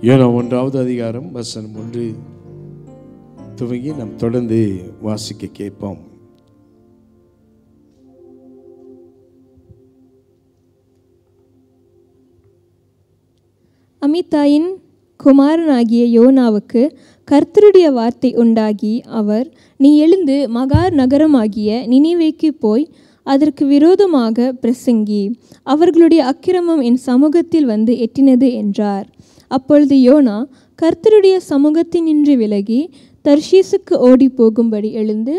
YONO 1வது அதிகாரம் வசனம் 1 துவங்கி நாம் தொடர்ந்து வாசிக்க கேட்போம். அமித்தாயின் குமாரனாகிய யோனாவுக்கு கர்த்தருடைய வார்த்தை உண்டாகி, அவர், நீ எழுந்து மகார் நகரமாகிய நினிவேக்கு போய் அதற்கு விரோதமாக பிரசங்கி, அவர்களுடைய அக்கிரமம் என் சமூகத்தில் வந்து எட்டினது என்றார். அப்பொழுது யோனா கர்த்தருடைய சமூகத்தினின்று விலகி தர்ஷீசுக்கு ஓடி போகும்படி எழுந்து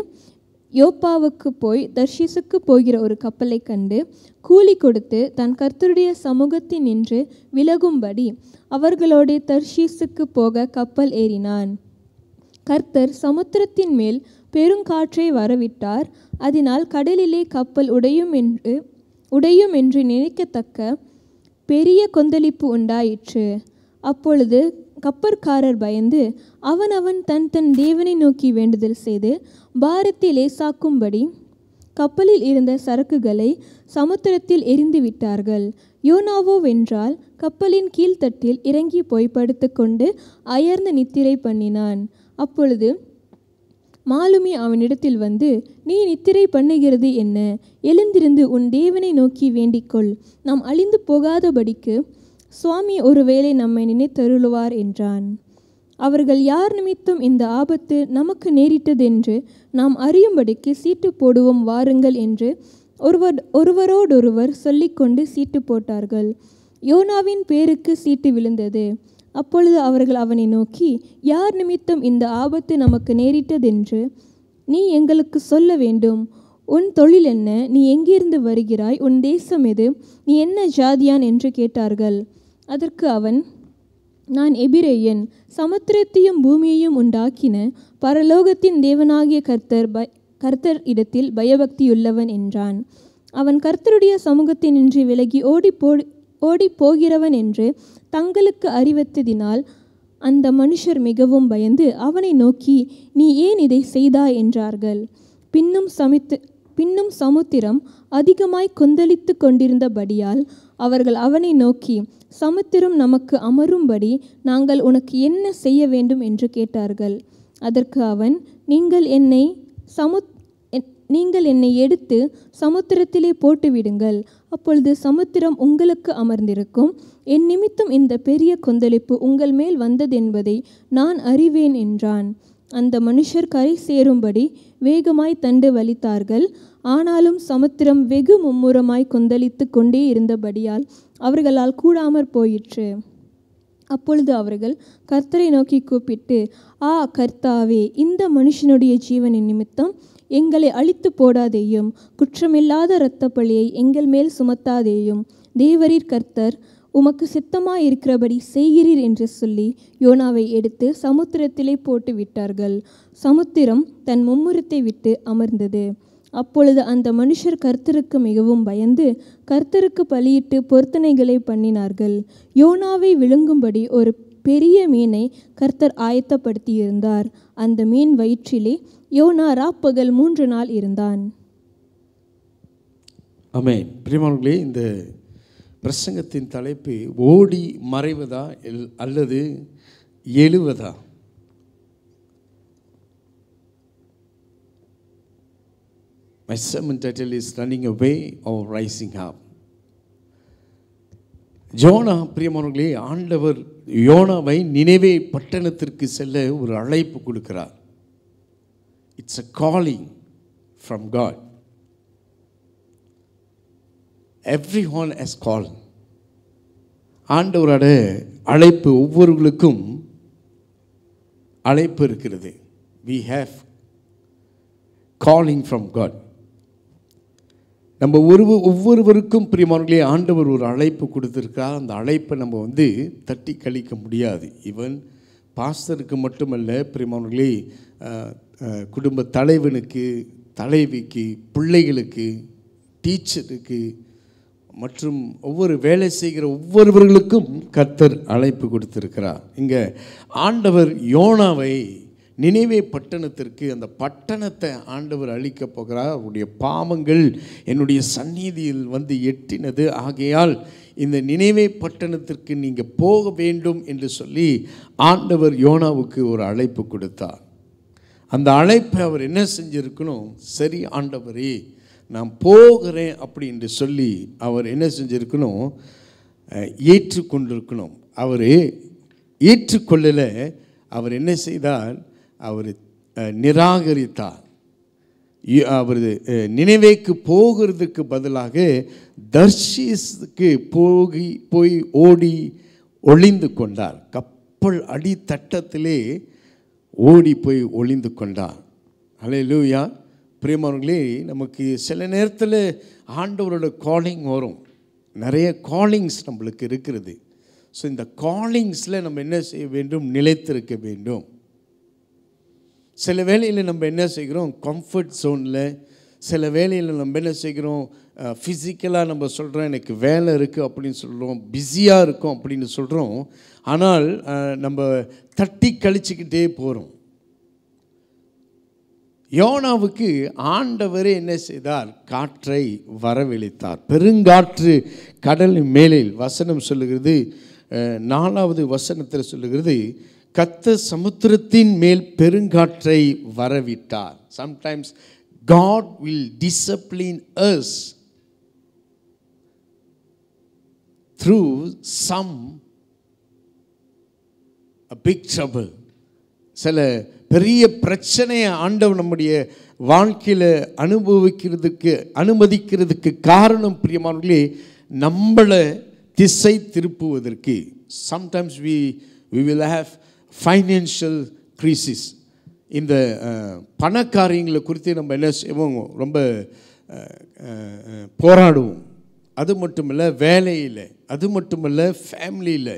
யோப்பாவுக்கு போய் தர்ஷீசுக்கு போகிற ஒரு கப்பலை கண்டு கூலி கொடுத்து தன் கர்த்தருடைய சமூகத்தினின்று விலகும்படி அவர்களோடு தர்ஷீசுக்கு போக கப்பல் ஏறினான். கர்த்தர் சமுத்திரத்தின் மேல் பெருங்காற்றை வரவிட்டார். அதனால் கடலிலே கப்பல் உடையும் என்று நினைக்கத்தக்க பெரிய கொந்தளிப்பு உண்டாயிற்று. அப்பொழுது கப்பற்காரர் பயந்து அவனவன் தன் தேவனை நோக்கி வேண்டுதல் செய்து பாரத்தை லேசாக்கும்படி கப்பலில் இருந்த சரக்குகளை சமுத்திரத்தில் எரிந்து விட்டார்கள். யோனாவோ வென்றால் கப்பலின் கீழ்த்தட்டில் இறங்கி போய் படுத்து கொண்டு அயர்ந்து நித்திரை பண்ணினான். அப்பொழுது மாலுமி அவனிடத்தில் வந்து, நீ நித்திரை பண்ணுகிறது என்ன? எழுந்திருந்து உன் தேவனை நோக்கி வேண்டிக்கொள், நாம் அழிந்து போகாதபடிக்கு சுவாமி ஒருவேளை நம்மை நினைத்தருளுவார் என்றான். அவர்கள், யார் நிமித்தம் இந்த ஆபத்து நமக்கு நேரிட்டதென்று நாம் அறியும்படிக்கு சீட்டு போடுவோம் வாருங்கள் என்று ஒருவரோடொருவர் சொல்லிக்கொண்டு சீட்டு போட்டார்கள். யோனாவின் பேருக்கு சீட்டு விழுந்தது. அப்பொழுது அவர்கள் அவனை நோக்கி, யார் நிமித்தம் இந்த ஆபத்து நமக்கு நேரிட்டதென்று நீ எங்களுக்கு சொல்ல வேண்டும். உன் தொழில் என்ன? நீ எங்கிருந்து வருகிறாய்? உன் தேசம் எது? நீ என்ன ஜாதியான் என்று கேட்டார்கள். அதற்கு அவன், நான் எபிரேயன், சமுத்திரத்தையும் பூமியையும் உண்டாக்கின பரலோகத்தின் தேவனாகிய கர்த்தர் இடத்தில் பயபக்தியுள்ளவன் என்றான். அவன் கர்த்தருடைய சமூகத்தினின்று விலகி ஓடி போகிறவன் என்று தங்களுக்கு அறிவித்ததினால் அந்த மனுஷர் மிகவும் பயந்து அவனை நோக்கி, நீ ஏன் இதை செய்தாய் என்றார்கள். பின்னும் சமுத்திரம் அதிகமாய் கொந்தளித்து கொண்டிருந்தபடியால் அவர்கள் அவனை நோக்கி, சமுத்திரம் நமக்கு அமரும்படி நாங்கள் உனக்கு என்ன செய்ய வேண்டும் என்று கேட்டார்கள். அதற்கு அவன், நீங்கள் என்னை எடுத்து சமுத்திரத்திலே போட்டுவிடுங்கள், அப்பொழுது சமுத்திரம் உங்களுக்கு அமர்ந்திருக்கும். என் நிமித்தம் இந்த பெரிய கொந்தளிப்பு உங்கள் மேல் வந்ததென்பதை நான் அறிவேன் என்றான். அந்த மனுஷர் கரை சேரும்படி வேகமாய் தண்டு வலித்தார்கள். ஆனாலும் சமுத்திரம் வெகு மும்முரமாய் கொந்தளித்து கொண்டே இருந்தபடியால் அவர்களால் கூடாமற் போயிற்று. அப்பொழுது அவர்கள் கர்த்தரை நோக்கி கூப்பிட்டு, ஆ கர்த்தாவே, இந்த மனுஷனுடைய ஜீவனின் நிமித்தம் எங்களை அழித்து போடாதேயும், குற்றமில்லாத இரத்தப்பழியை எங்கள் மேல் சுமத்தாதேயும். தேவரீர் கர்த்தர், உமக்கு சித்தமாயிருக்கிறபடி செய்கிறீர் என்று சொல்லி யோனாவை எடுத்து சமுத்திரத்திலே போட்டு விட்டார்கள். சமுத்திரம் தன் மும்முரத்தை விட்டு அமர்ந்தது. அப்பொழுது அந்த மனுஷர் கர்த்தருக்கு மிகவும் பயந்து கர்த்தருக்கு பலியிட்டு பொருத்தனைகளை பண்ணினார்கள். யோனாவை விழுங்கும்படி ஒரு பெரிய மீனை கர்த்தர் ஆயத்தப்படுத்தியிருந்தார். அந்த மீன் வயிற்றிலே யோனா ராப்பகல் 3 நாள் இருந்தான். ஆமென். பிரியமானவர்களே, இந்த பிரசங்கத்தின் தலைப்பு ஓடி மறைவதா அல்லது எழுவதா? My sermon title is Running Away or Rising Up. யோனா, பிரியமானவர்களே, ஆண்டவர் யோனாவை நினிவே பட்டணத்திற்கு செல்ல ஒரு அழைப்பு கொடுக்கிறார். It's a calling from God. Everyone has called. ஆண்டவரோட அழைப்பு, ஒவ்வொருவருக்கும் அழைப்பு இருக்கிறது. We have calling from God. நம்ம ஒவ்வொருவருக்கும் பிரியமானவர்களே ஆண்டவர் ஒரு அழைப்பு கொடுத்திருக்கிறார். அந்த அழைப்பை நம்ம தட்டி கழிக்க முடியாது. ஈவன் பாஸ்டருக்கு மட்டுமல்ல, பிரியமானவர்களே, குடும்ப தலைவனுக்கு, தலைவிக்கு, பிள்ளைகளுக்கு, டீச்சருக்கு மற்றும் ஒவ்வொரு வேலை செய்கிற ஒவ்வொருவர்களுக்கும் கர்த்தர் அழைப்பு கொடுத்திருக்கிறார். இங்கே ஆண்டவர் யோனாவை நினிவே பட்டணத்திற்கு, அந்த பட்டணத்தை ஆண்டவர் அழிக்கப் போகிறார். அவருடைய பாவங்கள் என்னுடைய சந்நிதியில் எட்டினது, ஆகையால் இந்த நினைவே பட்டணத்திற்கு நீங்கள் போக வேண்டும் என்று சொல்லி ஆண்டவர் யோனாவுக்கு ஒரு அழைப்பு கொடுத்தார். அந்த அழைப்பை அவர் என்ன செஞ்சிருக்கணும்? சரி ஆண்டவரே நான் போகிறேன் அப்படி என்று சொல்லி அவர் என்ன செஞ்சிருக்கணும்? ஏற்றுக்கொண்டிருக்கணும். அவர் ஏற்றுக்கொள்ளலை. அவர் என்ன செய்தார்? அவர் நிராகரித்தார். அவர் நினைவேக்கு போகிறதுக்கு பதிலாக தர்ஷீஸுக்கு போய் ஓடி ஒளிந்து கொண்டார். கப்பல் அடித்தட்டத்திலே ஓடி போய் ஒளிந்து கொண்டார். ஹல்லேலூயா. பிரியமானவர்களே, நமக்கு சில நேரத்தில் ஆண்டவரோட காலிங் வரும். நிறைய காலிங்ஸ் நம்மளுக்கு இருக்கிறது. ஸோ இந்த காலிங்ஸில் நம்ம என்ன செய்ய வேண்டும்? நிலைத்திருக்க வேண்டும். சில வேளையில் நம்ம என்ன செய்கிறோம்? கம்ஃபர்ட் ஜோனில். சில வேளையில் நம்ம என்ன செய்கிறோம்? ஃபிசிக்கலாக நம்ம சொல்கிறோம் எனக்கு வேலை இருக்குது அப்படின்னு சொல்கிறோம், பிஸியாக இருக்கும் அப்படின்னு சொல்கிறோம். ஆனால் நம்ம தட்டி கழிச்சுக்கிட்டே போகிறோம். யோனாவுக்கு ஆண்டவரே என்ன செய்தார்? காற்றை வரவழைத்தார். பெருங்காற்று கடலின் மேலே வசனம் சொல்லுகிறது, 4வது வசனத்தில் சொல்லுகிறது, கர்த்தர் சமுத்திரத்தின் மேல் பெருங்காற்றை வரவிட்டார். Sometimes God will discipline us through a big trouble. சில பெரிய பிரச்சனையை ஆண்டவர் நம்முடைய வாழ்க்கையில் அனுமதிக்கிறதுக்கு காரணம் பிரியமானவர்களே, நம்மளை திசை திருப்புவதற்கு. Sometimes we will have financial crisis. இந்த பணக்காரியங்களை குறித்து நம்ம என்ன செய்வோம்? ரொம்ப போராடுவோம். அது மட்டுமல்ல வேலையில், அது மட்டுமல்ல ஃபேமிலியில்.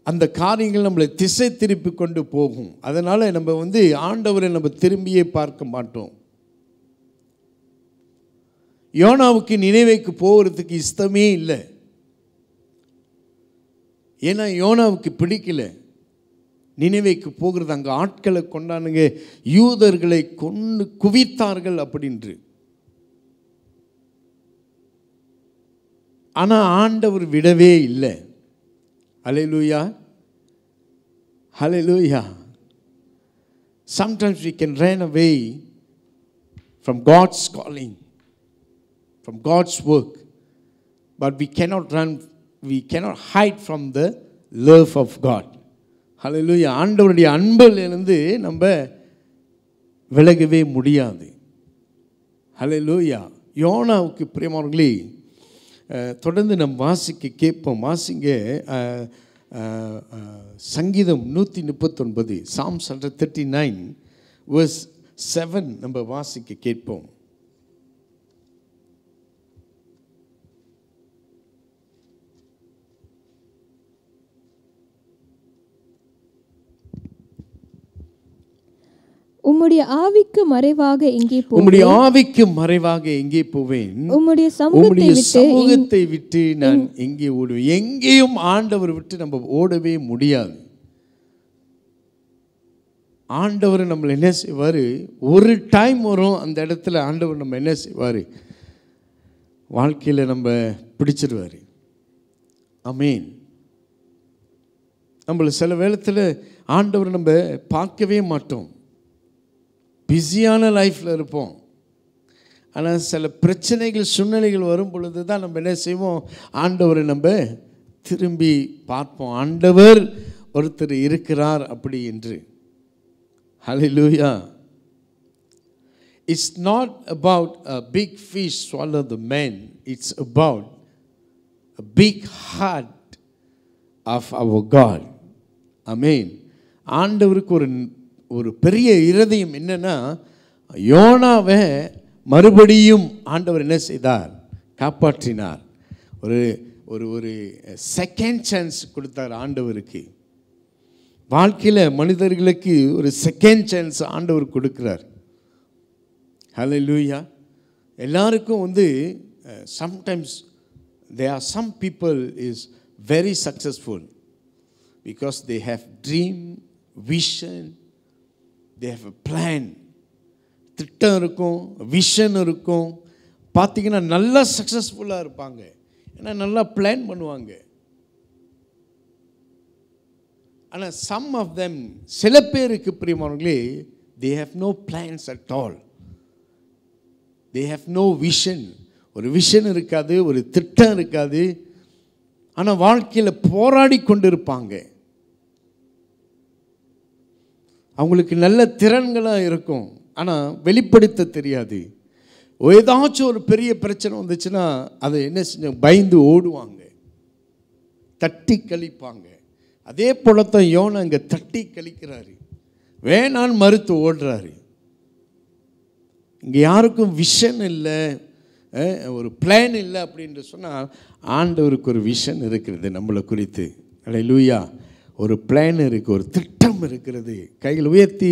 அந்த காரியங்கள் நம்மளை திசை திருப்பி கொண்டு போகும். அதனால் நம்ம ஆண்டவரை நம்ம திரும்பியே பார்க்க மாட்டோம். யோனாவுக்கு நினைவேக்கு போகிறதுக்கு இஷ்டமே இல்லை. ஏன்னா யோனாவுக்கு பிடிக்கல நினைவேக்கு போகிறது. அங்கே ஆட்களை கொண்டானுங்க, யூதர்களை கொண்டு குவித்தார்கள் அப்படின்று. ஆனால் ஆண்டவர் விடவே இல்லை. ஹல்லேலூயா, ஹல்லேலூயா. Sometimes we can run away from God's calling, from God's work, but we cannot hide from the love of God. ஹல்லேலூயா. ஆண்டவருடைய அன்பிலிருந்து நம்ம விலகவே முடியாது. ஹல்லேலூயா. யோனாவுக்கு பிரியமானவர்களே, தொடர்ந்து நம் வாசிக்க கேட்போம். வாசிங்க சங்கீதம் 139, Psalms 139 verse 7 நம்ம வாசிக்க கேட்போம். உம்முடைய ஆவிக்கு மறைவாக எங்கே போவேன்? உம்முடைய ஆவிக்கு மறைவாக எங்கே போவேன்? உம்முடைய சமூகத்தை விட்டு நான் எங்கே ஓடுவேன்? எங்கேயும் ஆண்டவர் விட்டு நம்ம ஓடவே முடியாது. ஆண்டவர் நம்மளை என்ன செய்வார்? ஒரு டைம் வரும் அந்த இடத்துல ஆண்டவர் நம்ம என்ன செய்வார்? வாழ்க்கையில் நம்ம பிடிச்சிடுவார். ஆமென். நம்மளை சில வேளத்தில் ஆண்டவர் நம்ம பார்க்கவே மாட்டோம். பிஸியான லைஃப்பில் இருப்போம். ஆனால் சில பிரச்சனைகள் சூழ்நிலைகள் வரும் பொழுது தான் நம்ம என்ன செய்வோம்? ஆண்டவரை நம்ம திரும்பி பார்ப்போம். ஆண்டவர் ஒருத்தர் இருக்கிறார் அப்படி என்று. ஹல்லேலூயா. It's not about a big fish swallow the man. It's about a big heart of our God. Amen. ஆண்டவருக்கு ஒரு பெரிய இருதயம். என்னன்னா, யோனாவை மறுபடியும் ஆண்டவர் என்ன செய்தார்? காப்பாற்றினார். ஒரு செகண்ட் சான்ஸ் கொடுத்தார் ஆண்டவருக்கு. வாழ்க்கையில் மனிதர்களுக்கு ஒரு செகண்ட் சான்ஸ் ஆண்டவர் கொடுக்கிறார். ஹல்லேலூயா. எல்லாருக்கும் sometimes there are some people is very successful because they have dream, vision, they have a plan. திட்டம் இருக்கும், விஷன் இருக்கும். பார்த்தீங்கன்னா நல்லா சக்ஸஸ்ஃபுல்லாக இருப்பாங்க. ஏன்னா நல்லா பிளான் பண்ணுவாங்க. ஆனால் சம் ஆஃப் தெம், சில பேருக்கு பிரியமானவர்களே, they have no plans at all. they have no vision. ஒரு விஷன் இருக்காது, ஒரு திட்டம் இருக்காது. ஆனால் வாழ்க்கையில் போராடி கொண்டு இருப்பாங்க. அவங்களுக்கு நல்ல திறன்களாக இருக்கும், ஆனால் வெளிப்படுத்த தெரியாது. ஏதாச்சும் ஒரு பெரிய பிரச்சனை வந்துச்சுன்னா அதை என்ன செஞ்ச பயந்து ஓடுவாங்க, தட்டி கழிப்பாங்க. அதே போலத்தான் யோனா அங்கே தட்டி கழிக்கிறாரு, வேணான்னு மறுத்து ஓடுறாரு. இங்கே யாருக்கும் விஷன் இல்லை, ஒரு பிளான் இல்லை அப்படின்னு சொன்னால் ஆண்டவருக்கு ஒரு விஷன் இருக்கிறது நம்மளை குறித்து. அல்லேலூயா. ஒரு பிளான் இருக்குது, ஒரு திட்டம் இருக்கிறது. கையில் உயர்த்தி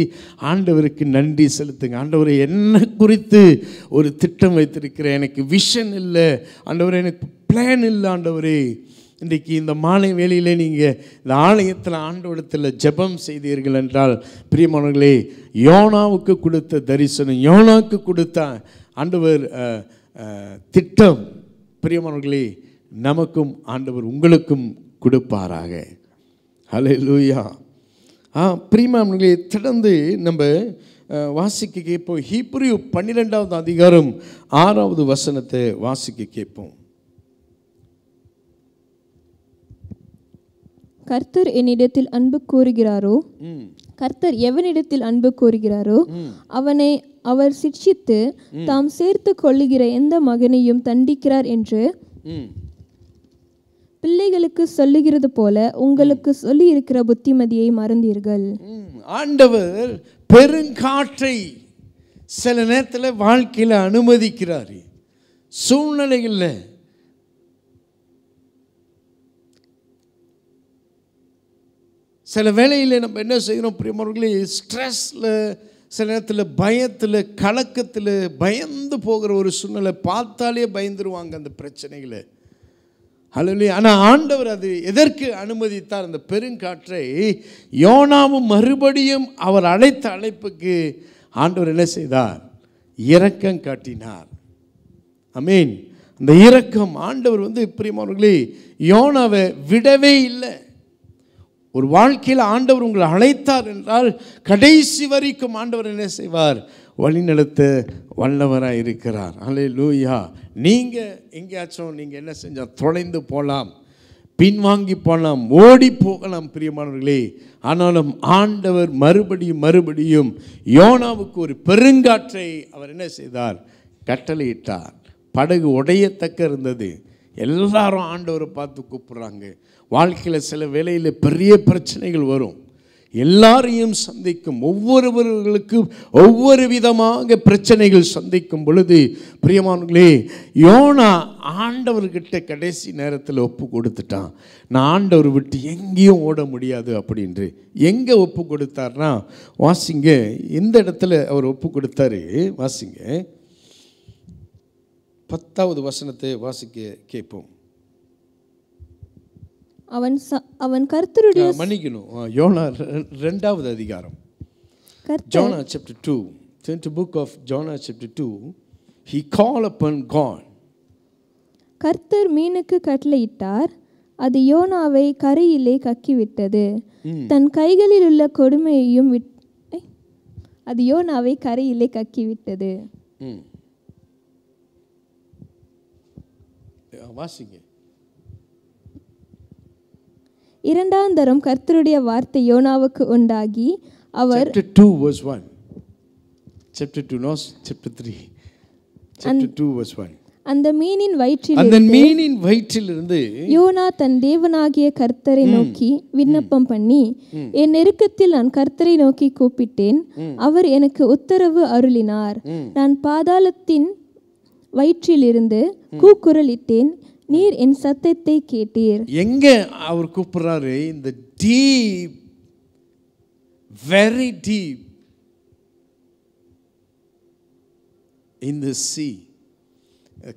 ஆண்டவருக்கு நன்றி செலுத்துங்க. ஆண்டவரை என்ன குறித்து ஒரு திட்டம் வைத்திருக்கிறேன், எனக்கு விஷன் இல்லை ஆண்டவரே, எனக்கு பிளான் இல்லை ஆண்டவரே. இன்றைக்கு இந்த மாலை வேளையிலே நீங்கள் இந்த ஆலயத்தில் ஆண்டவரிடத்தில் ஜெபம் செய்தீர்கள் என்றால் பிரியமானவர்களே, யோனாவுக்கு கொடுத்த தரிசனம், யோனாவுக்கு கொடுத்த ஆண்டவர் திட்டம் பிரியமானவர்களே நமக்கும் ஆண்டவர் உங்களுக்கும் கொடுப்பாராக. ஹல்லேலூயா. பிரியமானவர்களே, தொடர்ந்து நம்ம வாசிக்க கேட்போம். ஹீப்ரு 12வது அதிகாரம் 6வது வசனத்தை வாசிக்க கேட்போம். கர்த்தர் என்னிடத்தில் அன்பு கூறுகிறாரோ, கர்த்தர் எவனிடத்தில் அன்பு கூறுகிறாரோ அவனை அவர் சிட்சித்து தாம் சேர்த்து கொள்ளுகிற எந்த மகனையும் தண்டிக்கிறார் என்று பிள்ளைகளுக்கு சொல்லுகிறது போல உங்களுக்கு சொல்லி இருக்கிற புத்திமதியை மறந்தீர்கள். ஆண்டவர் பெருங்காற்றை சில நேரத்தில் வாழ்க்கையில் அனுமதிக்கிறார். சூழ்நிலைகளில் சில வேளையில் நம்ம என்ன செய்கிறோம் பிரியமானவர்களே, ஸ்ட்ரெஸ்ஸில், சில நேரத்தில் பயத்தில், கலக்கத்தில் பயந்து போகிற ஒரு சூழ்நிலை, பார்த்தாலே பயந்துருவாங்க அந்த பிரச்சனைகளை. ஹல்லேலூயா. ஆனால் ஆண்டவர் அது எதற்கு அனுமதித்தார்? அந்த பெருங்காற்றை யோனாவும் மறுபடியும் அவர் அழைத்த அழைப்புக்கு ஆண்டவர் என்ன செய்தார்? இரக்கம் காட்டினார். ஆமென். அந்த இரக்கம் ஆண்டவர் பிரியமானவர்களே யோனாவை விடவே இல்லை. ஒரு வாழ்க்கையில் ஆண்டவர் உங்களை அழைத்தார் என்றால் கடைசி வரைக்கும் ஆண்டவர் என்ன செய்வார்? வழிநடத்த வல்லவராக இருக்கிறார். ஹல்லேலூயா. நீங்கள் எங்கேயாச்சும் நீங்கள் என்ன செஞ்சால் தொலைந்து போகலாம், பின்வாங்கி போகலாம், ஓடி போகலாம் பிரியமானவர்களே. ஆனாலும் ஆண்டவர் மறுபடியும் யோனாவுக்கு ஒரு பெருங்காற்றை அவர் என்ன செய்தார்? கட்டளையிட்டார். படகு உடையத்தக்க இருந்தது. எல்லாரும் ஆண்டவரை பார்த்து கூப்பிட்றாங்க. வாழ்க்கையில் சில வேளையில் பெரிய பிரச்சனைகள் வரும், எல்லாரையும் சந்திக்கும், ஒவ்வொருவர்களுக்கும் ஒவ்வொரு விதமாக பிரச்சனைகள் சந்திக்கும் பொழுது பிரியமானவர்களே, யோனா ஆண்டவர்கிட்ட கடைசி நேரத்தில் ஒப்பு கொடுத்துட்டான். நான் ஆண்டவர் விட்டு எங்கேயும் ஓட முடியாது அப்படின்று. எங்கே ஒப்பு கொடுத்தார்னா, வாசிங்க, எந்த இடத்துல அவர் ஒப்பு கொடுத்தாரு வாசிங்க. 10வது வசனத்தை வாசிக்க கேட்போம். அவன் கர்த்தருடைய மன்னிக்கணும், யோனா 2வது அதிகாரம். Jonah chapter 2. Turn to book of Jonah chapter 2. He called upon God. கர்த்தர் மீனுக்கு கட்டளையிட்டார், அது யோனாவை கரையிலே கக்கிவிட்டது. தன் கைகளில் உள்ள கொடுமையையும் அது யோனாவை கரையிலே கக்கிவிட்டது. வாசிங்க. இரண்டாம் தரம் கர்த்தருடைய வார்த்தை யோனாவுக்கு உண்டாகி அவர் chapter 2 verse 1. chapter 2 no chapter 3. chapter 2 verse 1. அந்த மீனின் வயிற்றிலிருந்து யோனா தன் தேவனாகிய கர்த்தரை நோக்கி விண்ணப்பம் பண்ணி, என் நெருக்கத்தில் நான் கர்த்தரை நோக்கி கூப்பிட்டேன், அவர் எனக்கு உத்தரவு அருளினார். நான் பாதாளத்தின் வயிற்றிலிருந்து கூக்குரலிட்டேன், நீர் என் சத்தத்தை கேட்டீர். எங்க அவர் கூப்பிடுறாரு? இந்த டீப், வெரி டீப் இன் தி சீ,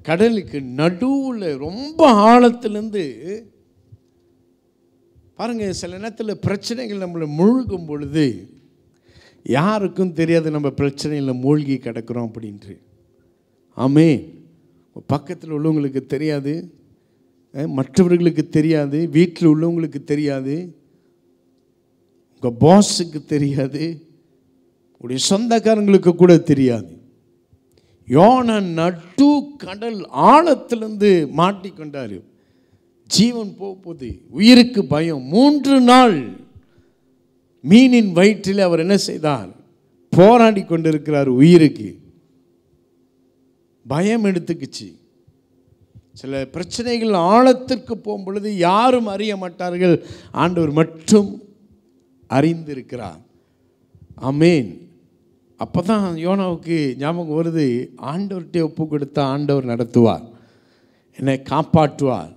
கடலுக்கு நடுவில் ரொம்ப ஆழத்திலிருந்து பாருங்க. சில நேரத்தில் பிரச்சனைகள் நம்மளை மூழ்கும் பொழுது யாருக்கும் தெரியாது நம்ம பிரச்சனையில் மூழ்கி கிடக்கிறோம் அப்படின்ட்டு. ஆமென். பக்கத்தில் உள்ளவங்களுக்கு தெரியாது, மற்றவர்களுக்கு தெரியாது, வீட்டில் உள்ளவங்களுக்கு தெரியாது, உங்கள் பாஸுக்கு தெரியாது, உடைய சொந்தக்காரங்களுக்கு கூட தெரியாது. யோனா நடு கடல் ஆழத்திலிருந்து மாட்டிக்கொண்டார். ஜீவன் போகுது, உயிருக்கு பயம். 3 நாள் மீனின் வயிற்றில் அவர் என்ன செய்தார்? போராடி கொண்டிருக்கிறார். உயிருக்கு பயம் எடுத்துக்குச்சு. சில பிரச்சனைகள் ஆழத்திற்கு போகும் பொழுது யாரும் அறிய மாட்டார்கள், ஆண்டவர் மட்டும் அறிந்திருக்கிறார். ஆமேன். அப்போ தான் யோனாவுக்கு ஞாபகம் வருது, ஆண்டவர்கிட்ட ஒப்பு கொடுத்தா ஆண்டவர் நடத்துவார், என்னை காப்பாற்றுவார்,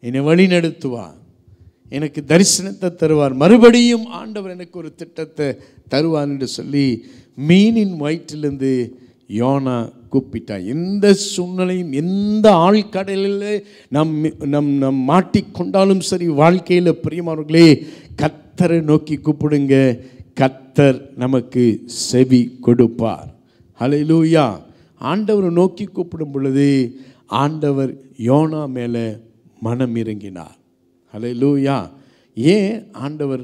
என்னை வழி நடத்துவார், எனக்கு தரிசனத்தை தருவார், மறுபடியும் ஆண்டவர் எனக்கு ஒரு திட்டத்தை தருவார் என்று சொல்லி மீனின் வயிற்றிலிருந்து யோனா கூப்பிட்டார். எந்த சூழ்நிலையும், எந்த ஆழ்கடலில் நம் மாட்டிக்கொண்டாலும் சரி, வாழ்க்கையில் பிரியமானவர்களே, கர்த்தரை நோக்கி கூப்பிடுங்க, கர்த்தர் நமக்கு செவி கொடுப்பார். ஹல்லேலூயா. ஆண்டவரை நோக்கி கூப்பிடும் பொழுது ஆண்டவர் யோனா மேலே மனம் இறங்கினார். ஹல்லேலூயா. ஏன்? ஆண்டவர்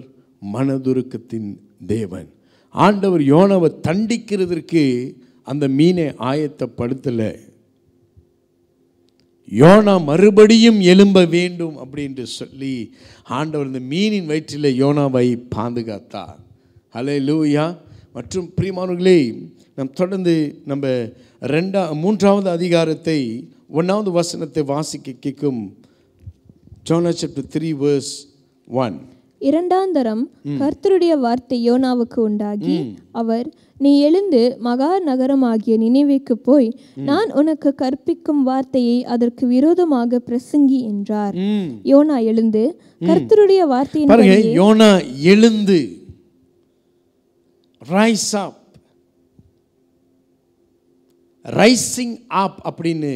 மனதுருக்கத்தின் தேவன். ஆண்டவர் யோனாவை தண்டிக்கிறதற்கு அந்த மீனை ஆயத்தப்படுத்தலை. யோனா மறுபடியும் எழும்ப வேண்டும் அப்படின்று சொல்லி ஆண்டவர் இந்த மீனின் வயிற்றில் யோனாவை பாதுகாத்தார். ஹல்லேலூயா. மற்றும் பிரியமானவர்களே, நாம் தொடர்ந்து நம்ம 3வது அதிகாரத்தை 1வது வசனத்தை வாசிக்க கேட்கும். Jonah chapter 3 verse 1. 2ஆம் தரம் கர்த்தருடைய வார்த்தை யோனாவுக்கு உண்டாகி, அவர், நீ எழுந்து மகா நகரமாகிய நினிவேக்கு போய் நான் உனக்கு கற்பிக்கும் வார்த்தையை அதற்கு விரோதமாக பிரசங்கி என்றார். யோனா எழுந்து கர்த்தருடைய வார்த்தையின் பாருங்க, யோனா எழுந்து, ரைஸ் அப், ரைசிங் அப் அப்படின்னு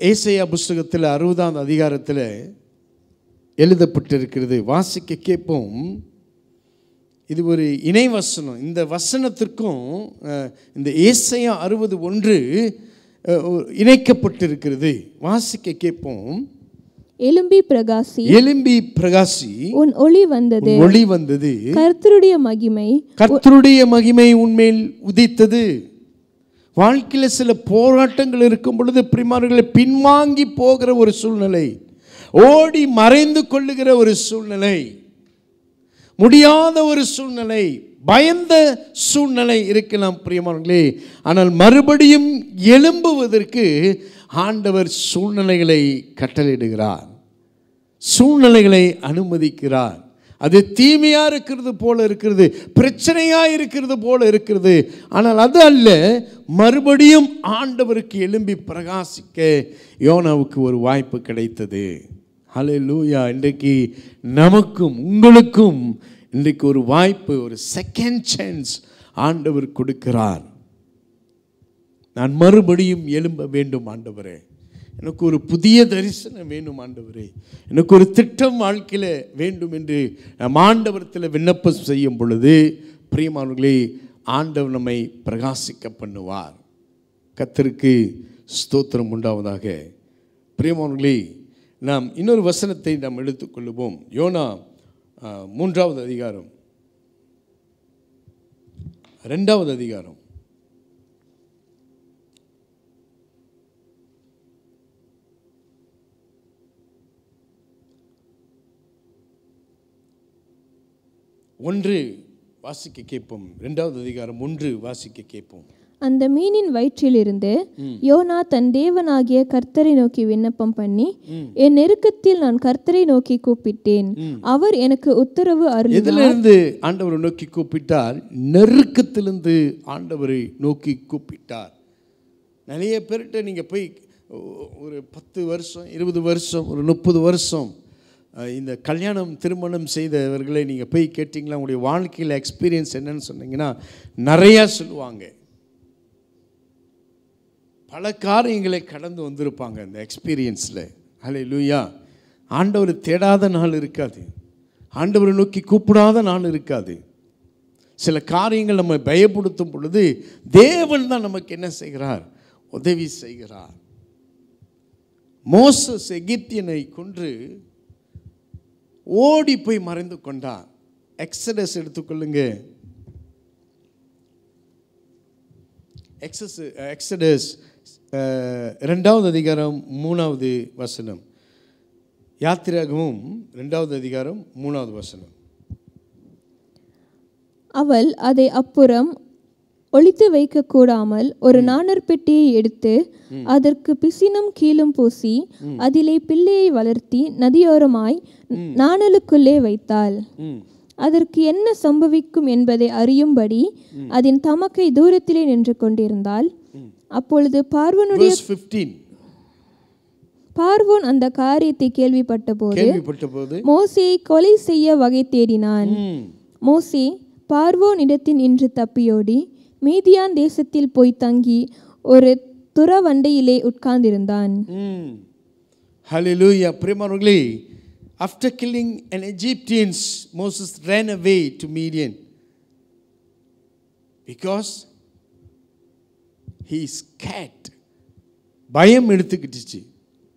ஏசாயா புஸ்தகத்தில் 60ஆம் அதிகாரத்தில் எழுதப்பட்டிருக்கிறது. வாசிக்க கேட்போம். இது ஒரு இணை வசனம். இந்த வசனத்திற்கும் இந்த ஏசாயா 60:1 இணைக்கப்பட்டிருக்கிறது. வாசிக்க கேட்போம். எழும்பி பிரகாசி, எழும்பி பிரகாசி, உன் ஒளி வந்தது, ஒளி வந்தது, கர்த்தருடைய மகிமை, கர்த்தருடைய மகிமை உன்மேல் உதித்தது. வாழ்க்கையில் சில போராட்டங்கள் இருக்கும் பொழுது பிரிமார்களை பின்வாங்கி போகிற ஒரு சூழ்நிலை, ஓடி மறைந்து கொள்ளுகிற ஒரு சூழ்நிலை, முடியாத ஒரு சூழ்நிலை, பயந்த சூழ்நிலை இருக்கலாம் பிரியமானவர்களே. ஆனால் மறுபடியும் எழும்புவதற்கு ஆண்டவர் சூழ்நிலைகளை கட்டளையிடுகிறார், சூழ்நிலைகளை அனுமதிக்கிறார். அது தீமையா இருக்கிறது போல இருக்கிறது, பிரச்சனையா இருக்கிறது போல இருக்கிறது. ஆனால் அது அல்ல, மறுபடியும் ஆண்டவருக்கு எழும்பி பிரகாசிக்க யோனாவுக்கு ஒரு வாய்ப்பு கிடைத்தது. ஹல்லேலூயா. இன்றைக்கு நமக்கும் உங்களுக்கும் இன்றைக்கு ஒரு வாய்ப்பு, ஒரு செகண்ட் சான்ஸ் ஆண்டவர் கொடுக்கிறார். நான் மறுபடியும் எழும்ப வேண்டும் ஆண்டவரே, எனக்கு ஒரு புதிய தரிசனம் வேணும் ஆண்டவரே, எனக்கு ஒரு திட்டம் வாழ்க்கையில் வேண்டும் என்று நம் ஆண்டவரத்தில் விண்ணப்பம் செய்யும் பொழுது பிரியமானவர்களே, ஆண்டவர் நம்மை பிரகாசிக்க பண்ணுவார். கர்த்தருக்கு ஸ்தோத்திரம் உண்டாவதாக. பிரியமானவர்களே, நாம் இன்னொரு வசனத்தை நாம் எடுத்துக்கொள்ளுவோம். யோனா 3வது அதிகாரம் 2வது அதிகாரம் 1 வாசிக்க கேட்போம். 2வது அதிகாரம் 1 வாசிக்க கேட்போம். அந்த மீனின் வயிற்றிலிருந்து யோனா தன் தேவனாகிய கர்த்தரை நோக்கி விண்ணப்பம் பண்ணி, என் நெருக்கத்தில் நான் கர்த்தரை நோக்கி கூப்பிட்டேன், அவர் எனக்கு உத்தரவு அருளினார். எதிலிருந்து ஆண்டவரை நோக்கி கூப்பிட்டார்? நெருக்கத்திலிருந்து ஆண்டவரை நோக்கி கூப்பிட்டார். நிறைய பேர்கிட்ட நீங்கள் போய் ஒரு 10 வருஷம் 20 வருஷம் ஒரு 30 வருஷம் இந்த கல்யாணம் திருமணம் செய்தவர்களை நீங்கள் போய் கேட்டிங்களா, உங்களுடைய வாழ்க்கையில் எக்ஸ்பீரியன்ஸ் என்னன்னு சொன்னீங்கன்னா நிறையா சொல்லுவாங்க. பல காரியங்களை கடந்து வந்திருப்பாங்க இந்த எக்ஸ்பீரியன்ஸில். ஹல்லேலூயா. ஆண்டவர் தேடாத நாள் இருக்காது, ஆண்டவரை நோக்கி கூப்பிடாத நாள் இருக்காது. சில காரியங்கள் நம்ம பயப்படுத்தும் பொழுது தேவன் தான் நமக்கு என்ன செய்கிறார்? உதவி செய்கிறார். மோசஸ் எகிப்தியனை கொன்று ஓடி போய் மறைந்து கொண்டார். எக்ஸடஸ் எடுத்துக்கொள்ளுங்க. எக்ஸடஸ் 2வது அதிகாரம் 3வது வசனம். யாத்திராகமும் 2வது அதிகாரம் 3வது வசனம். அவள் அதை அப்புறம் ஒளித்து வைக்க கூடாமல் ஒரு நாணற் பெட்டியை எடுத்து அதற்கு பிசினும் கீழும் பூசி அதிலே பிள்ளையை வளர்த்தி நதியோரமாய் நாணலுக்குள்ளே வைத்தாள். அதற்கு என்ன சம்பவிக்கும் என்பதை அறியும்படி அதன் தமக்கை தூரத்திலே நின்று கொண்டிருந்தாள். அப்பொழுது பார்வோன் அந்த காரியத்தை கேள்விப்பட்ட போது மோசேயை கொலை செய்ய வகை தேடினான். மோசே பார்வோன் இடத்தில் நின்று தப்பியோடி மீதியான் தேசத்தில் போய் தங்கி ஒரு துறவண்டையிலே உட்கார்ந்திருந்தான். ஹல்லேலூயா. பிரியமானவர்களே, after killing an Egyptians, Moses ran away to Midian because he is scared. பயம் எடுத்துக்கிட்டுச்சு.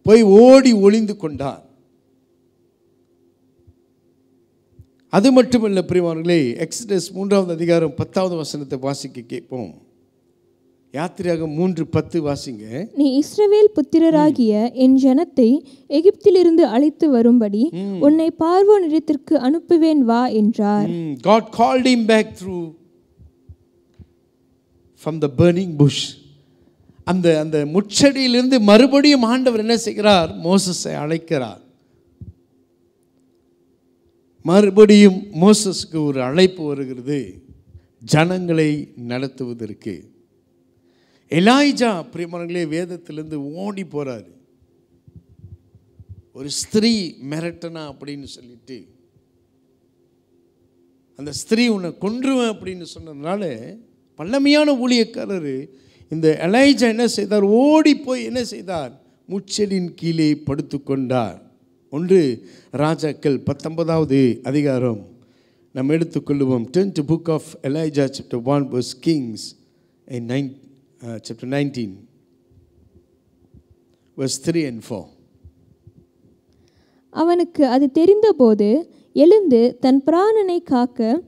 போய் ஓடி ஒளிந்து கொண்டார். அது மட்டுமல்ல பிரியமானவர்களே, எக்ஸடஸ் 3வது அதிகாரம் 10வது வசனத்தை வாசிக்க கேட்போம். யாத்திராகமம் 3:10 வாசிங்க. நீ இஸ்ரவேல் புத்திரராகிய என் ஜனத்தை எகிப்திலிருந்து அழைத்து வரும்படி உன்னை பார்வோன் இடத்திற்கு அனுப்புவேன் வா என்றார். God called him back from the burning bush. அந்த முச்செடியிலிருந்து மறுபடியும் ஆண்டவர் என்ன செய்கிறார்? மோசஸை அழைக்கிறார். மறுபடியும் மோசஸ்க்கு ஒரு அழைப்பு வருகிறது, ஜனங்களை நடத்துவதற்கு. எலாய்ஜா பிரியமானவர்களே வேதத்திலிருந்து ஓடி போறாரு. ஒரு ஸ்திரீ மிரட்டனா அப்படின்னு சொல்லிட்டு, அந்த ஸ்திரீ உன்னை கொன்றுவேன் அப்படின்னு சொன்னதுனால பல்லமையான ஊழியக்காரர் இந்த எலாய்ஜா என்ன செய்தார்? ஓடி போய் என்ன செய்தார்? முச்செடியின் கீழே படுத்து கொண்டார். 1 ராஜாக்கள் 19வது அதிகாரம் நாம் எடுத்துக்கொள்வோம். Turn to book of Elijah chapter 1 verse Kings in chapter 19 verse 3 and 4. அவனுக்கு அது தெரிந்தபோது எழுந்து தன் பிராணனை காக்க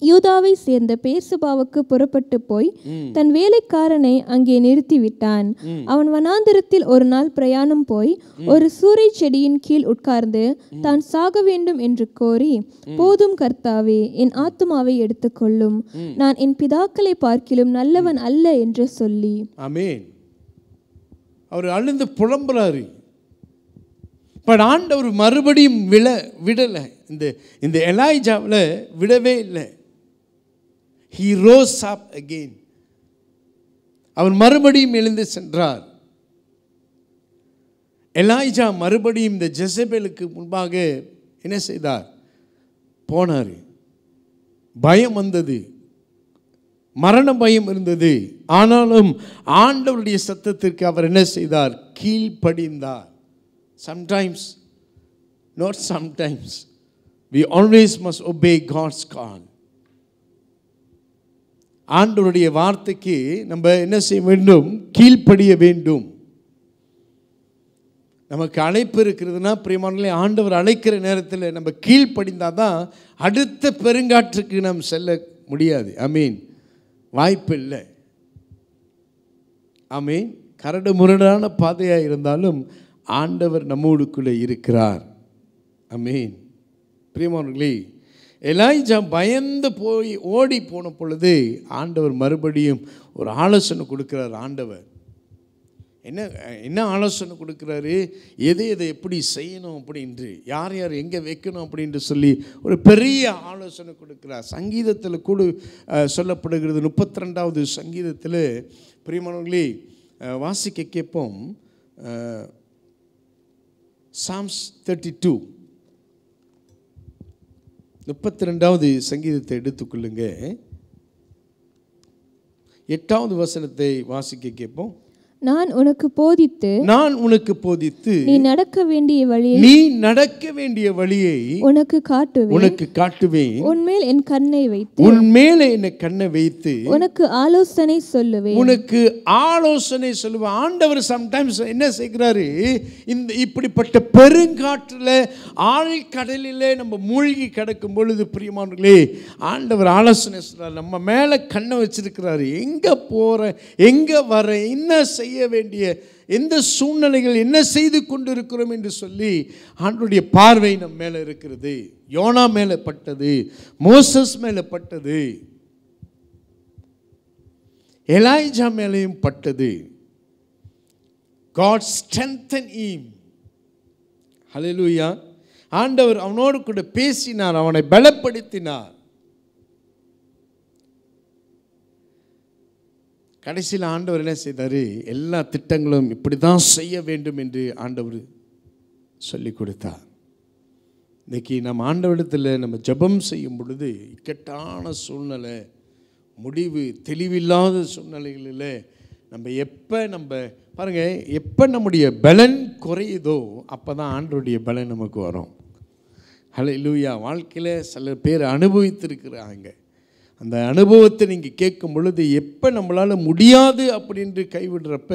யூதாவை சேர்ந்த பேர்சபாவுக்கு புறப்பட்டு போய் தன் வேலைக்காரனை அங்கே நிறுத்திவிட்டான். அவன் வனாந்தரத்தில் ஒரு நாள் பிரயாணம் போய் ஒரு சூரை செடியின் கீழ் உட்கார்ந்து தான் சாக வேண்டும் என்று கோரி, போதும் கர்த்தாவே, என் ஆத்துமாவை எடுத்துக்கொள்ளும், நான் என் பிதாக்களை பார்க்கிலும் நல்லவன் அல்ல என்று சொல்லி. ஆமென். அவர் அழுந்து புலம்புறாரு. பட் ஆண்டவர் மறுபடியும் விடலை. இந்த எலாய்ஜாவில் விடவே இல்லை. He rose up again. அவன் மறுபடியும் எழுந்து சென்றார். எலாய்ஜா மறுபடியும் இந்த ஜெசபேலுக்கு முன்பாக என்ன செய்தார்? போனார். பயம் வந்தது, மரண பயம் இருந்தது. ஆனாலும் ஆண்டவருடைய சத்தத்திற்கு அவர் என்ன செய்தார்? கீழ்ப்படிந்தார். Sometimes, not sometimes, we always must obey God's call. ஆண்டவருடைய வார்த்தைக்கு நம்ம என்ன செய்ய வேண்டும்? கீழ்ப்படிய வேண்டும். நமக்கு அழைப்பு இருக்கிறதுனா பிரியமானவர்களே, ஆண்டவர் அழைக்கிற நேரத்தில் நம்ம கீழ்ப்படிந்தால் தான் அடுத்த பெருங்காற்றுக்கு நாம் செல்ல முடியாது. ஆமீன். வாய்ப்பு இல்லை. ஆமீன். கரடு முரடான பாதையாக இருந்தாலும் ஆண்டவர் நம்மோடுக்குள்ளே இருக்கிறார். ஆமீன். பிரியமானவர்களே, எலாய்ஜா பயந்து போய் ஓடி போன பொழுது ஆண்டவர் மறுபடியும் ஒரு ஆலோசனை கொடுக்கிறார். ஆண்டவர் என்ன ஆலோசனை கொடுக்குறாரு? எதை எப்படி செய்யணும் அப்படின்று, யார் யார் எங்கே வைக்கணும் அப்படின்ட்டு சொல்லி ஒரு பெரிய ஆலோசனை கொடுக்குறார். சங்கீதத்தில் கூட சொல்லப்படுகிறது. 32வது சங்கீதத்தில் பிரியமானவர்களே வாசிக்க கேட்போம். Psalms 32 32வது சங்கீதத்தை எடுத்துக்கொள்ளுங்க. 8வது வசனத்தை வாசிக்க கேட்போம். நான் உனக்கு போதித்து நீ நடக்க வேண்டிய வழியை உனக்கு காட்டுவேன். உன்மேல் என் கண்ணை வைத்து உனக்கு ஆலோசனை சொல்லுவேன். ஆண்டவர் சம்டைம்ஸ் என்ன செய்கிறாரு, இந்த இப்படிப்பட்ட பெருங்காற்றுல ஆழ்கடலிலே நம்ம மூழ்கி கிடக்கும் பொழுது பிரியமானவர்களே, ஆண்டவர் ஆலோசனை சொல்றாரு. நம்ம மேல கண்ணை வச்சிருக்கிறாரு. எங்க போற, எங்க வர, என்ன செய்ய வேண்டிய, எந்த சூழ்நிலைகள் என்ன செய்து கொண்டிருக்கிறோம் என்று சொல்லி ஆண்டவருடைய பார்வை நம் மேல இருக்கிறது. யோனா மேல பட்டது, மோசஸ் மேல பட்டது, எலியா மேலையும் பட்டது. God strengthened him. Hallelujah. ஆண்டவர் அவனோடு கூட பேசினார், அவனை பலப்படுத்தினார். கடைசியில் ஆண்டவர் என்ன செய்தார், எல்லா திட்டங்களும் இப்படி தான் செய்ய வேண்டும் என்று ஆண்டவர் சொல்லி கொடுத்தார். இன்றைக்கி நம்ம ஆண்டவரிடத்தில் நம்ம ஜெபம் செய்யும் பொழுது இக்கட்டான சூழ்நிலை, முடிவு தெளிவில்லாத சூழ்நிலைகளில் நம்ம பாருங்கள், எப்போ நம்முடைய பலன் குறையுதோ அப்போ தான் ஆண்டவருடைய பலன் நமக்கு வரும். ஹல்லேலூயா. வாழ்க்கையில் சில பேர் அனுபவித்திருக்கிறாங்க. அந்த அனுபவத்தை நீங்கள் கேட்கும் பொழுது எப்போ நம்மளால் முடியாது அப்படின்று கைவிடுறப்ப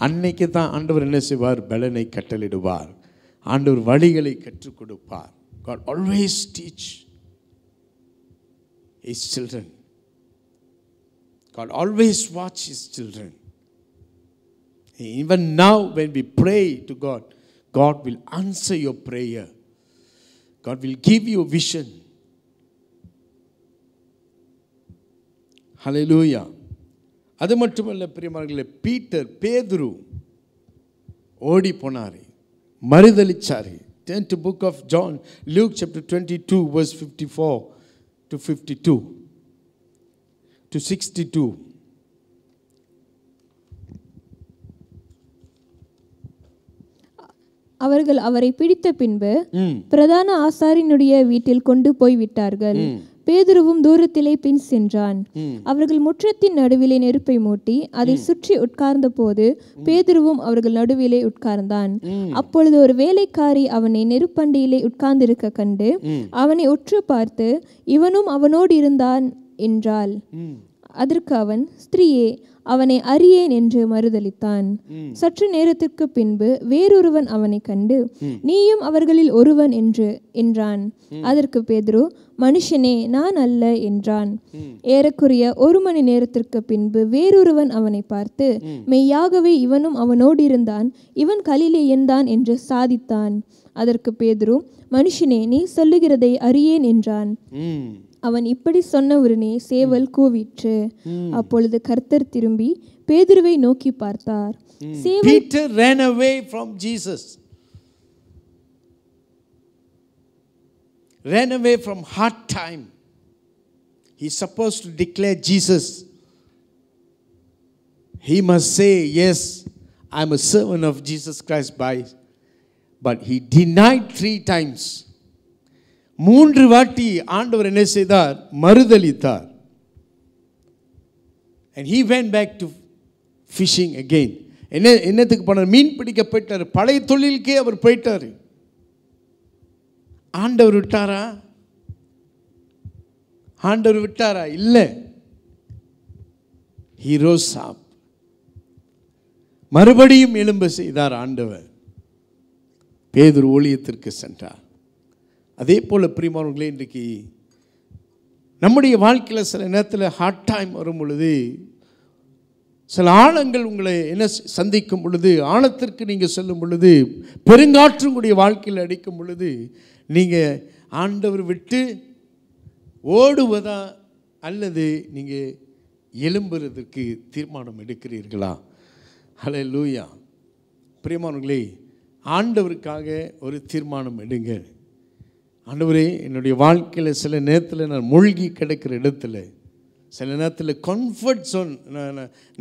அன்னைக்கு தான் ஆண்டவர் என்ன செய்வார், பலனை கட்டளிடுவார். ஆண்டவர் வழிகளை கற்றுக் கொடுப்பார். God always teach his children. God always watch his children. Even now when we pray to God, God will answer your prayer. God will give you a vision. Hallelujah. அது மட்டுமல்ல பிரியமானவர்களே, பேதுரு ஓடி போனார், மறுதலிச்சார். Turn to book of John, Luke chapter 22 verse 54 to 52 to 62. அவர்கள் அவரை பிடித்த பின்பு பிரதான ஆசாரியனுடைய வீட்டில் கொண்டு போய் விட்டார்கள். பேதுருவும் தூரத்திலே பின் சென்றான். அவர்கள் முற்றத்தின் நடுவிலே நெருப்பை மூட்டி அதை சுற்றி உட்கார்ந்த போது பேதுருவும் அவர்கள் நடுவிலே உட்கார்ந்தான். அப்பொழுது ஒரு வேலைக்காரி அவனை நெருப்பண்டியிலே உட்கார்ந்திருக்க கண்டு அவனை உற்று பார்த்து, இவனும் அவனோடு இருந்தான் என்றாள். அதற்கு அவன், ஸ்திரீயே, அவனை அறியேன் என்று மறுதலித்தான். சற்று நேரத்திற்கு பின்பு வேறொருவன் அவனை கண்டு, நீயும் அவர்களில் ஒருவன் என்றான். அதற்கு பேதுரு, மனுஷனே, நான் அல்ல என்றான். ஏறக்குறைய 1 மணி நேரத்திற்கு பின்பு வேறொருவன் அவனை பார்த்து, மெய்யாகவே இவனும் அவனோடு இருந்தான், இவன் கலிலேயன் தான் என்று சாதித்தான். அதற்கு பேதுரு, மனுஷனே, நீ சொல்லுகிறதை அறியேன் என்றான். அவன் இப்படி சொன்ன உடனே சேவல் கூவிற்று. அப்பொழுது கர்த்தர் திரும்பி பேதுருவை நோக்கி பார்த்தார். Peter ran away from Jesus. Ran away from hard time. He's supposed to declare Jesus. He must say, yes, I'm a servant of Jesus Christ but he denied 3 times. 3 வாட்டி ஆண்டவர் என்ன செய்தார், மறுதலித்தார். And he went back to fishing again. என்னத்துக்கு போனார், மீன் பிடிக்க போயிட்டார். பழைய தொழிலுக்கே அவர் போயிட்டார். ஆண்டவர் விட்டாரா? இல்லை. He rose up. மறுபடியும் எழும்ப செய்தார் ஆண்டவர். பேதுரு ஊழியத்திற்கு சென்றார். அதே போல் பிரியமானவர்களே, இன்றைக்கு நம்முடைய வாழ்க்கையில் சில நேரத்தில் ஹார்ட் டைம் வரும் பொழுது, சில ஆழங்கள் உங்களை என்ன சந்திக்கும் பொழுது, ஆழத்திற்கு நீங்கள் செல்லும் பொழுது, பெருங்காற்று உங்களுடைய வாழ்க்கையில் அடிக்கும் பொழுது, நீங்கள் ஆண்டவர் விட்டு ஓடுவதா அல்லது நீங்கள் எழும்புறதுக்கு தீர்மானம் எடுக்கிறீர்களா? ஹல்லேலூயா. பிரியமானவர்களே, ஆண்டவருக்காக ஒரு தீர்மானம் எடுங்க. ஆண்டவரே, என்னுடைய வாழ்க்கையில் சில நேரத்தில் நான் மூழ்கி கிடக்கிற இடத்துல, சில நேரத்தில் கம்ஃபர்ட் ஜோன்,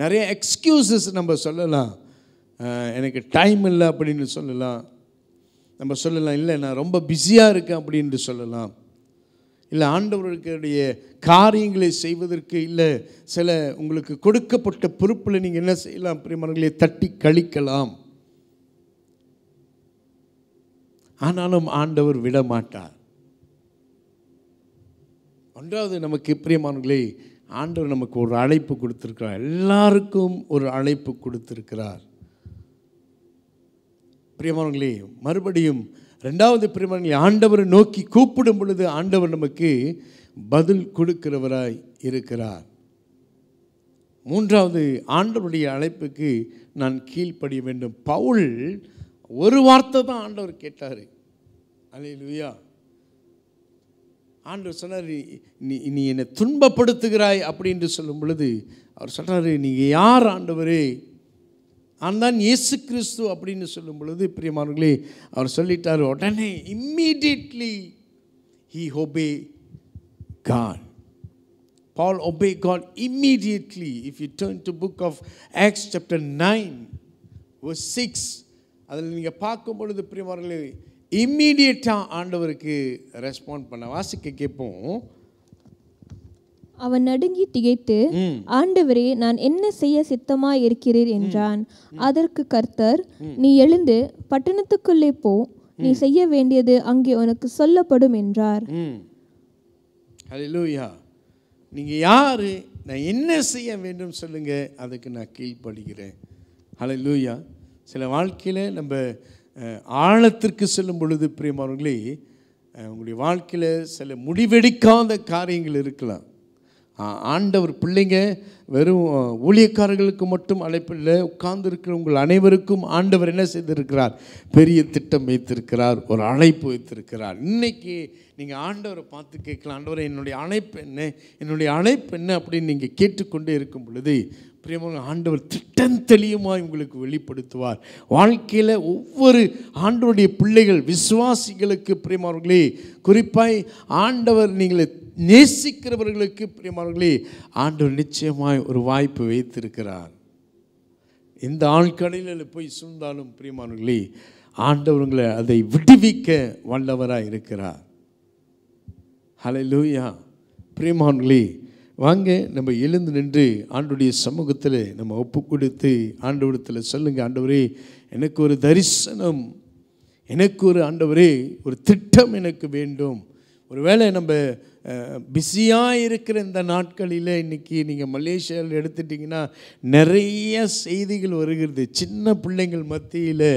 நிறைய எக்ஸ்கியூசஸ் நம்ம சொல்லலாம். எனக்கு டைம் இல்லை அப்படின்னு சொல்லலாம். நம்ம சொல்லலாம், இல்லை நான் ரொம்ப பிஸியாக இருக்கேன் அப்படின்ட்டு சொல்லலாம். இல்லை ஆண்டவர்களுடைய காரியங்களை செய்வதற்கு, இல்லை சில உங்களுக்கு கொடுக்கப்பட்ட பொறுப்பில் நீங்கள் என்ன செய்யலாம் பிரியமானவர்களே, தட்டி கழிக்கலாம். ஆனாலும் ஆண்டவர் விட மாட்டார். ஒன்றாவது நமக்கு பிரியமானவர்களே, ஆண்டவர் நமக்கு ஒரு அழைப்பு கொடுத்திருக்கிறார். எல்லாருக்கும் ஒரு அழைப்பு கொடுத்திருக்கிறார். பிரியமானவர்களே, மறுபடியும் ரெண்டாவது பிரியமானவர்களே, ஆண்டவரை நோக்கி கூப்பிடும் பொழுது ஆண்டவர் நமக்கு பதில் கொடுக்கிறவராய் இருக்கிறார். மூன்றாவது, ஆண்டவருடைய அழைப்புக்கு நான் கீழ்ப்படிய வேண்டும். பவுல் ஒரு வார்த்தை தான் ஆண்டவர் கேட்டார். அல்லேலூயா. ஆண்டவர் சொன்னார், நீ என்னை துன்பப்படுத்துகிறாய் அப்படின்னு சொல்லும் பொழுது அவர் சொல்கிறார், நீங்கள் யார் ஆண்டவரே? நான் இயேசு கிறிஸ்து அப்படின்னு சொல்லும் பொழுது பிரியமானவர்களே, அவர் சொல்லிட்டார், உடனே immediately he obey God. Paul obey God immediately. If you turn to book of Acts chapter 9 verse 6, அதில் நீங்கள் பார்க்கும் பொழுது பிரியமானவர்களே, இம்மீடியட்டாக ஆண்டவருக்கு ரெஸ்பாண்ட் பண்ண. வாசிக்க கேட்போம். அவன் நடுங்கி திகைத்து, ஆண்டவரே, நான் என்ன செய்ய சித்தமாய் இருக்கிறீர் என்றான். அதற்கு கர்த்தர், நீ எழுந்து பட்டணத்துக்குள்ளே போ, நீ செய்ய வேண்டியது அங்கே உனக்கு சொல்லப்படும் என்றார். ஹல்லேலூயா. நீங்கள் யாரு, நான் என்ன செய்ய வேண்டும் சொல்லுங்க, அதுக்கு நான் கீழ்ப்படுகிறேன். ஹல்லேலூயா. சில வாழ்க்கையில் நம்ம ஆழத்திற்கு செல்லும் பொழுது பிரியமானவர்களே, உங்களுடைய வாழ்க்கையில் சில முடிவெடுக்காத காரியங்கள் இருக்கலாம். ஆண்டவர் பிள்ளைங்க வெறும் ஊழியக்காரர்களுக்கு மட்டும் அழைப்பில்லை, உட்கார்ந்து இருக்கிற உங்கள் அனைவருக்கும் ஆண்டவர் என்ன செய்திருக்கிறார்? பெரிய திட்டம் வைத்திருக்கிறார், ஒரு அழைப்பு வைத்திருக்கிறார். இன்றைக்கி நீங்கள் ஆண்டவரை பார்த்து கேட்கலாம், ஆண்டவரை என்னுடைய அழைப்பு என்ன, என்னுடைய அழைப்பு என்ன அப்படின்னு நீங்கள் கேட்டுக்கொண்டே இருக்கும் பொழுது பிரியமான ஆண்டவர் திட்டம் தெளிவுமாய் உங்களுக்கு வெளிப்படுத்துவார். வாழ்க்கையில் ஒவ்வொரு ஆண்டவருடைய பிள்ளைகள் விசுவாசிகளுக்கு பிரியமானவர்களே, குறிப்பாய் ஆண்டவர் நீங்களை நேசிக்கிறவர்களுக்கு பிரியமானவர்களே, ஆண்டவர் நிச்சயமாய் ஒரு வாய்ப்பு வைத்திருக்கிறார். எந்த ஆழ்கடலில் போய் சூழ்ந்தாலும் பிரியமானவர்களே, ஆண்டவர்களை அதை விடுவிக்க வல்லவராக இருக்கிறார். ஹல்லேலூயா. பிரியமானவர்களே, வாங்க நம்ம எழுந்து நின்று ஆண்டவருடைய சமூகத்தில் நம்ம ஒப்பு கொடுத்து ஆண்டவரத்தில் சொல்லுங்கள், ஆண்டவரே எனக்கு ஒரு தரிசனம், எனக்கு ஒரு ஆண்டவரே ஒரு திட்டம் எனக்கு வேண்டும். ஒருவேளை நம்ம பிஸியாக இருக்கிற இந்த நாட்களில் இன்றைக்கி நீங்கள் மலேசியாவில் எடுத்துட்டிங்கன்னா நிறைய செய்திகள் வருகிறது. சின்ன பிள்ளைங்கள் மத்தியில்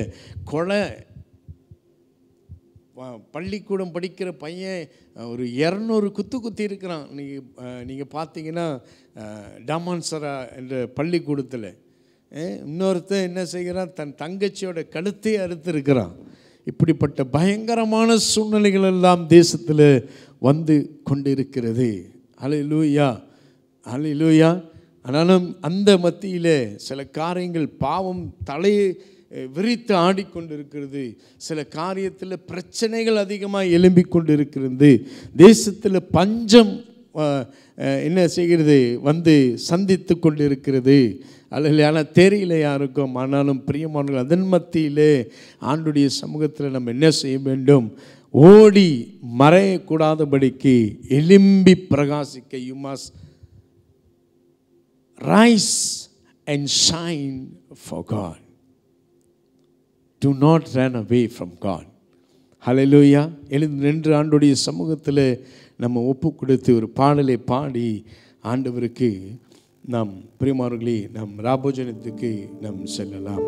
கொலை, பள்ளிக்கூடம் படிக்கிற பையன் ஒரு 200 குத்தி இருக்கிறான். நீங்கள் பார்த்தீங்கன்னா டாமான்சரா என்ற பள்ளிக்கூடத்தில் இன்னொருத்தன் என்ன செய்கிறான், தன் தங்கச்சியோட கழுத்தை அறுத்திருக்கிறான். இப்படிப்பட்ட பயங்கரமான சூழ்நிலைகள் எல்லாம் தேசத்தில் வந்து கொண்டிருக்கிறது. ஹல்லேலூயா, ஹல்லேலூயா. ஆனாலும் அந்த மத்தியில் சில காரியங்கள் பாவம் தலையை விரித்து ஆடிக்கொண்டிருக்கிறது. சில காரியத்தில் பிரச்சனைகள் அதிகமாக எழும்பிக் கொண்டிருக்கிறது. தேசத்தில் பஞ்சம் என்ன செய்கிறது, வந்து சந்தித்து கொண்டிருக்கிறது. அல்ல, ஆனால் தெரியல யாருக்கும். ஆனாலும் பிரியமானவர்கள், அதன் மத்தியிலே ஆண்டுடைய சமூகத்தில் நம்ம என்ன செய்ய வேண்டும்? ஓடி மறையக்கூடாதபடிக்கு எழும்பி பிரகாசிக்க. You must rise and shine for God. Do not run away from God. Hallelujah. எழுந்து நின்று ஆண்டவருடைய சமூகத்தில் நம்ம ஒப்பு கொடுத்து ஒரு பாடலை பாடி ஆண்டவருக்கு நாம் பிரியமானவர்களே நாம் ராபோஜனத்துக்கு நாம் செல்லலாம்.